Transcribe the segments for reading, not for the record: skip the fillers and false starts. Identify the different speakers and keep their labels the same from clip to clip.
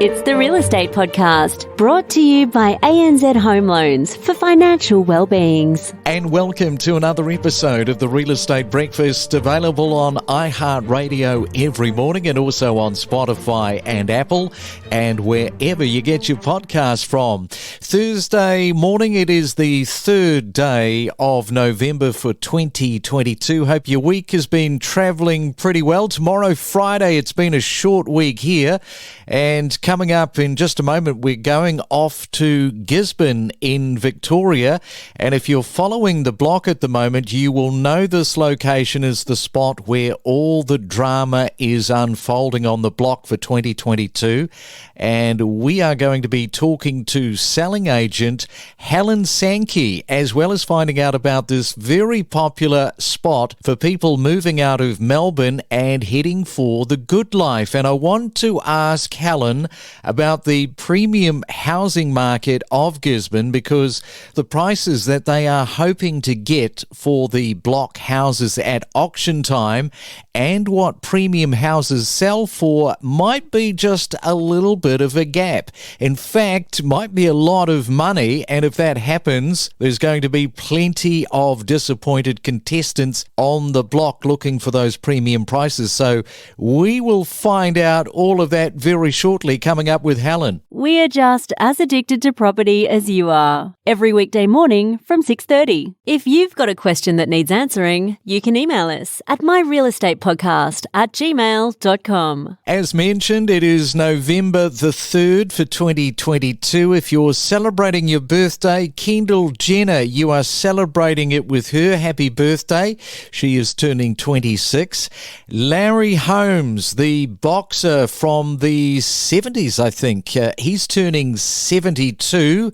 Speaker 1: It's the Real Estate Podcast, brought to you by ANZ Home Loans for financial well-beings.
Speaker 2: And welcome to another episode of the Real Estate Breakfast, available on iHeartRadio every morning and also on Spotify and Apple and wherever you get your podcast from. Thursday morning, it is the third day of November for 2022. Hope your week has been travelling pretty well. Tomorrow, Friday, it's been a short week here. And coming up in just a moment, we're going off to Gisborne in Victoria. And if you're following the block at the moment, you will know this location is the spot where all the drama is unfolding on the block for 2022. And we are going to be talking to selling agent Helen Sankey, as well as finding out about this very popular spot for people moving out of Melbourne and heading for the good life. And I want to ask Helen about the premium housing market of Gisborne, because the prices that they are hoping to get for the block houses at auction time and what premium houses sell for might be just a little bit of a gap. In fact, might be a lot of money, and if that happens, there's going to be plenty of disappointed contestants on the block looking for those premium prices. So we will find out all of that very shortly, coming up with Helen.
Speaker 1: We are just as addicted to property as you are. Every weekday morning from 6:30. If you've got a question that needs answering, you can email us at myrealestatepodcast@gmail.com.
Speaker 2: As mentioned, it is November the 3rd for 2022. If you're celebrating your birthday, Kendall Jenner, you are celebrating it with her. Happy birthday. She is turning 26. Larry Holmes, the boxer from the 70s, I think, he's turning 72.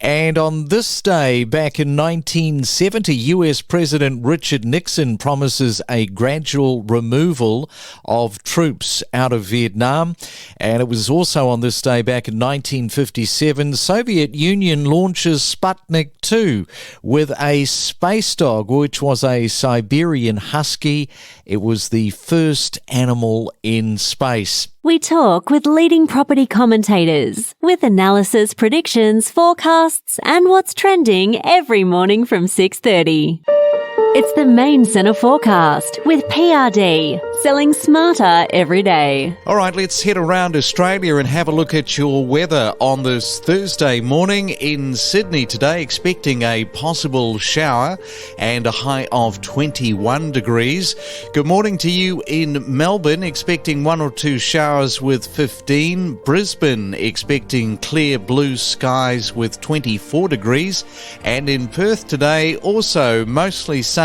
Speaker 2: And on this day, back in 1970, US President Richard Nixon promises a gradual removal of troops out of Vietnam. And it was also on this day back in 1957, Soviet Union launches Sputnik 2 with a space dog, which was a Siberian husky. It was the first animal in space.
Speaker 1: We talk with leading property commentators with analysis, predictions, forecasts, and what's trending every morning from 6:30. It's the Main Centre Forecast with PRD, selling smarter every day.
Speaker 2: All right, let's head around Australia and have a look at your weather on this Thursday morning. In Sydney today, expecting a possible shower and a high of 21 degrees. Good morning to you in Melbourne, expecting one or two showers with 15. Brisbane, expecting clear blue skies with 24 degrees. And in Perth today, also mostly sunny,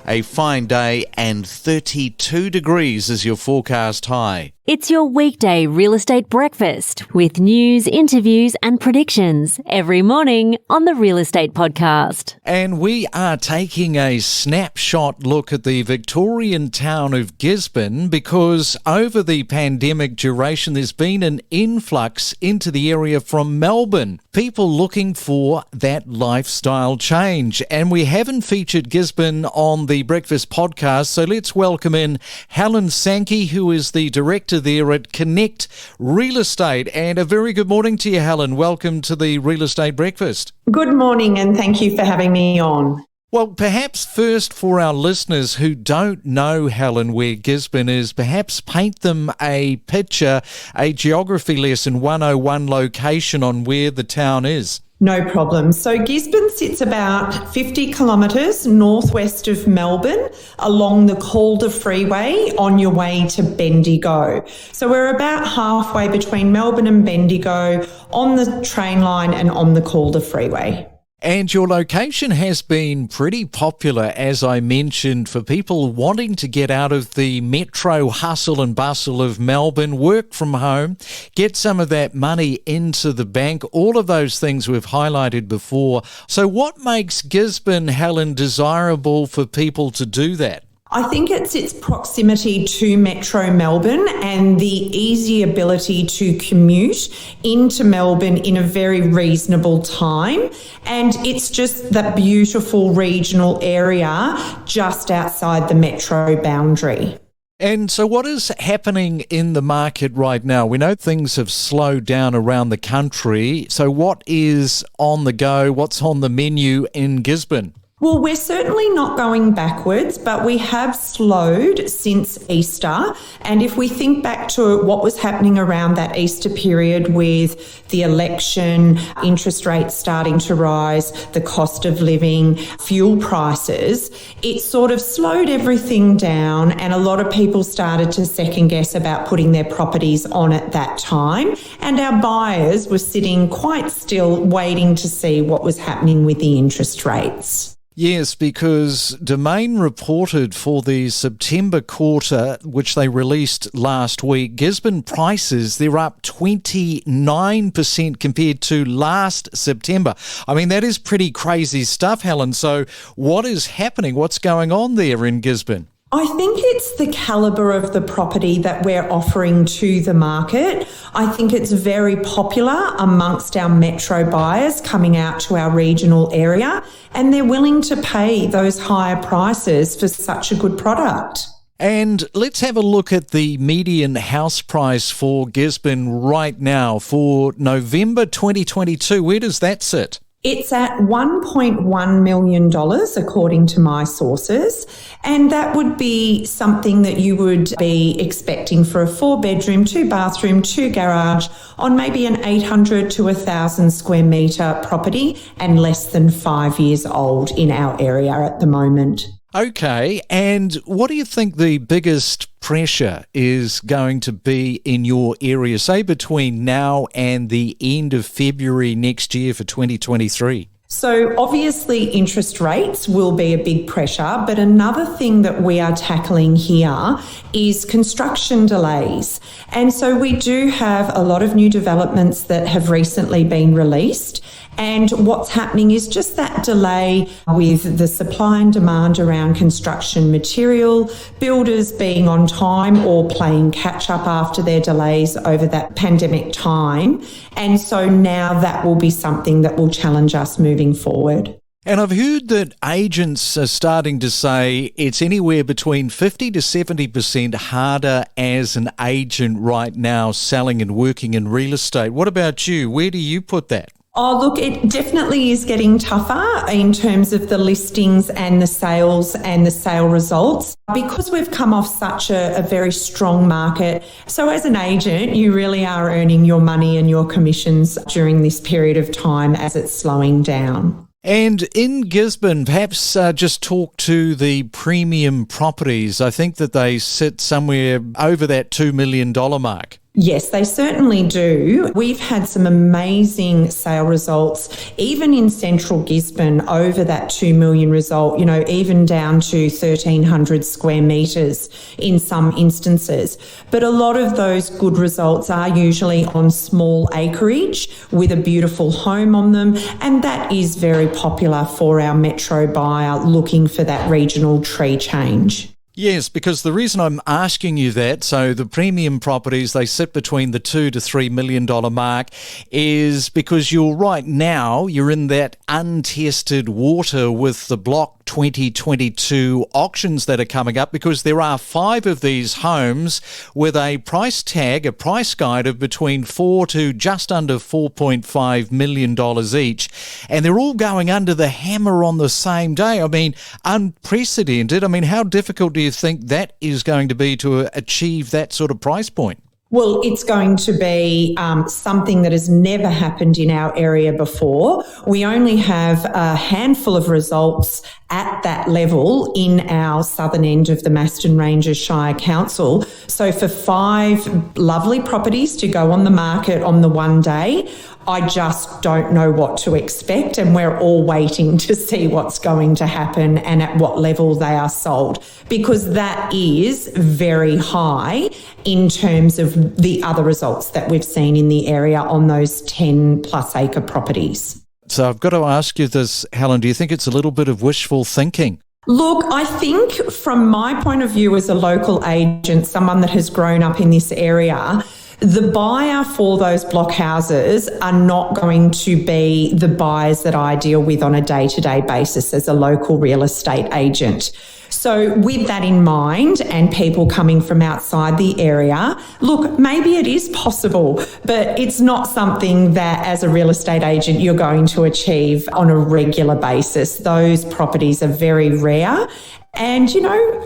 Speaker 2: a fine day, and 32 degrees is your forecast high.
Speaker 1: It's your weekday real estate breakfast with news, interviews and predictions every morning on the Real Estate Podcast.
Speaker 2: And we are taking a snapshot look at the Victorian town of Gisborne, because over the pandemic duration there's been an influx into the area from Melbourne. People looking for that lifestyle change. And we haven't featured Gisborne on the Breakfast Podcast, so let's welcome in Helen Sankey, who is the director there at Connect Real Estate. And a very good morning to you, Helen. Welcome to the Real Estate Breakfast.
Speaker 3: Good morning, and thank you for having me on.
Speaker 2: Well, perhaps first for our listeners who don't know, Helen, where Gisborne is, perhaps paint them a picture, a geography lesson 101 location on where the town is.
Speaker 3: No problem. So Gisborne sits about 50 kilometres northwest of Melbourne along the Calder Freeway on your way to Bendigo. So we're about halfway between Melbourne and Bendigo on the train line and on the Calder Freeway.
Speaker 2: And your location has been pretty popular, as I mentioned, for people wanting to get out of the metro hustle and bustle of Melbourne, work from home, get some of that money into the bank, all of those things we've highlighted before. So what makes Gisborne, Helen, desirable for people to do that?
Speaker 3: I think it's its proximity to Metro Melbourne and the easy ability to commute into Melbourne in a very reasonable time. And it's just that beautiful regional area just outside the metro boundary.
Speaker 2: And so what is happening in the market right now? We know things have slowed down around the country. So what is on the go? What's on the menu in Gisborne?
Speaker 3: Well, we're certainly not going backwards, but we have slowed since Easter. And if we think back to what was happening around that Easter period with the election, interest rates starting to rise, the cost of living, fuel prices, it sort of slowed everything down, and a lot of people started to second guess about putting their properties on at that time. And our buyers were sitting quite still, waiting to see what was happening with the interest rates.
Speaker 2: Yes, because Domain reported for the September quarter, which they released last week, Gisborne prices, they're up 29% compared to last September. I mean, that is pretty crazy stuff, Helen. So what is happening? What's going on there in Gisborne?
Speaker 3: I think it's the calibre of the property that we're offering to the market. I think it's very popular amongst our metro buyers coming out to our regional area, and they're willing to pay those higher prices for such a good product.
Speaker 2: And let's have a look at the median house price for Gisborne right now for November 2022. Where does that sit?
Speaker 3: It's at $1.1 million, according to my sources, and that would be something that you would be expecting for a 4-bedroom, 2-bathroom, 2-garage on maybe an 800 to 1,000 square metre property and less than 5 years old in our area at the moment.
Speaker 2: Okay, and what do you think the biggest pressure is going to be in your area, say between now and the end of February next year for 2023?
Speaker 3: So obviously interest rates will be a big pressure, but another thing that we are tackling here is construction delays. And so we do have a lot of new developments that have recently been released. And what's happening is just that delay with the supply and demand around construction material, builders being on time or playing catch up after their delays over that pandemic time. And so now that will be something that will challenge us moving forward.
Speaker 2: And I've heard that agents are starting to say it's anywhere between 50 to 70% harder as an agent right now selling and working in real estate. What about you? Where do you put that?
Speaker 3: Oh, look, it definitely is getting tougher in terms of the listings and the sales and the sale results because we've come off such a very strong market. So as an agent, you really are earning your money and your commissions during this period of time as it's slowing down.
Speaker 2: And in Gisborne, perhaps just talk to the premium properties. I think that they sit somewhere over that $2 million mark.
Speaker 3: Yes, they certainly do. We've had some amazing sale results, even in central Gisborne, over that 2 million result, even down to 1,300 square metres in some instances. But a lot of those good results are usually on small acreage with a beautiful home on them. And that is very popular for our metro buyer looking for that regional tree change.
Speaker 2: Yes, because the reason I'm asking you that, so the premium properties, they sit between the $2 to $3 million mark, is because you're in that untested water with the Block 2022 auctions that are coming up, because there are 5 of these homes with a price tag, a price guide of between $4 to just under $4.5 million each. And they're all going under the hammer on the same day. I mean, unprecedented. I mean, how difficult do you think that is going to be to achieve that sort of price point?
Speaker 3: Well, it's going to be something that has never happened in our area before. We only have a handful of results at that level in our southern end of the Maston Ranges Shire Council. So for 5 lovely properties to go on the market on the one day, I just don't know what to expect, and we're all waiting to see what's going to happen and at what level they are sold, because that is very high in terms of the other results that we've seen in the area on those 10 plus acre properties.
Speaker 2: So I've got to ask you this, Helen, do you think it's a little bit of wishful thinking?
Speaker 3: Look, I think from my point of view as a local agent, someone that has grown up in this area, the buyer for those block houses are not going to be the buyers that I deal with on a day-to-day basis as a local real estate agent. So with that in mind and people coming from outside the area, look, maybe it is possible, but it's not something that as a real estate agent you're going to achieve on a regular basis. Those properties are very rare. And,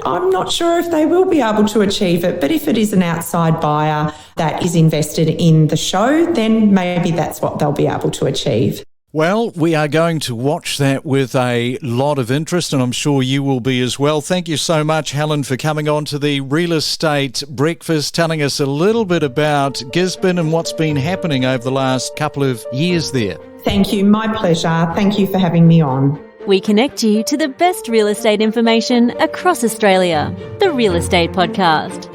Speaker 3: I'm not sure if they will be able to achieve it, but if it is an outside buyer that is invested in the show, then maybe that's what they'll be able to achieve.
Speaker 2: Well, we are going to watch that with a lot of interest, and I'm sure you will be as well. Thank you so much, Helen, for coming on to the Real Estate Breakfast, telling us a little bit about Gisborne and what's been happening over the last couple of years there.
Speaker 3: Thank you. My pleasure. Thank you for having me on.
Speaker 1: We connect you to the best real estate information across Australia. The Real Estate Podcast.